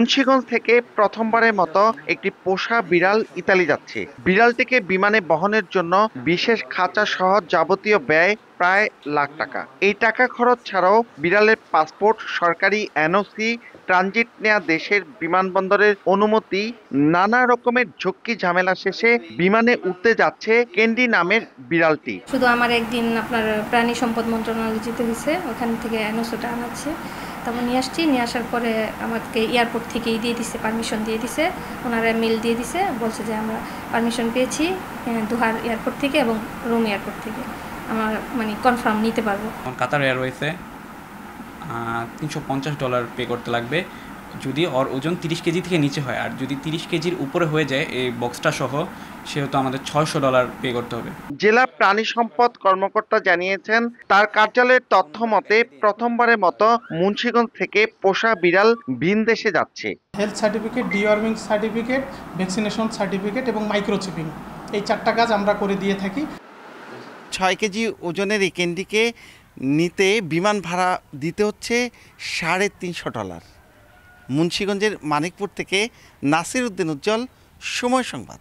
মুন্সিগঞ্জ থেকে প্রথমবারের মতো একটি পোষা বিড়াল ইতালি যাচ্ছে। বিড়ালটিকে বিমানে বহনের জন্য বিশেষ খাঁচা সহ যাবতীয় ব্যয় প্রায় লাখ টাকা। এই টাকা খরচ ছাড়াও বিড়ালের পাসপোর্ট, সরকারি এনওসি, ট্রানজিট নেয়া দেশের বিমানবন্দরের অনুমতি, নানা রকমের ঝক্কি ঝামেলা শেষে বিমানে উঠতে যাচ্ছে ক্যান্ডি নামের বিড়ালটি। শুধু আমার একদিন আপনার প্রাণী সম্পদ মন্ত্রণালয় যেতে হয়েছে, ওখান থেকে এনওসিটা আনাচ্ছে। তারপর নিয়ে আসছি, নিয়ে আসার পরে আমাকে এয়ারপোর্ট থেকেই দিয়ে দিছে, পারমিশন দিয়ে দিছে, ওনারা মেল দিয়ে দিছে, বলছে যে আমরা পারমিশন পেয়েছি দোহার এয়ারপোর্ট থেকে এবং রোম এয়ারপোর্ট থেকে, আমার মানে কনফার্ম নিতে পারবো। কাতার এয়ারওয়েজে $350 পে করতে লাগবে যদি ওর ওজন 30 কেজি থেকে নিচে হয়, আর যদি 30 কেজির উপরে হয়ে যায় এই বক্সটা সহ, সেহেতু আমাদের $600 পে করতে হবে। জেলা প্রাণী সম্পদ কর্মকর্তা জানিয়েছেন, তার কার্যালয়ের তথ্য মতে প্রথমবারের মতো মুন্সিগঞ্জ থেকে পোষা বিড়াল ভিন দেশে যাচ্ছে। Health certificate, deworming certificate, vaccination certificate এবং মাইক্রোচিপিং, এই 4টা কাজ আমরা করে দিয়ে থাকি। 6 কেজি ওজনের এই ক্যান্ডিকে নিতে বিমান ভাড়া দিতে হচ্ছে $350। মুন্সিগঞ্জের মানিকপুর থেকে নাসির উদ্দিন উজ্জ্বল, সময় সংবাদ।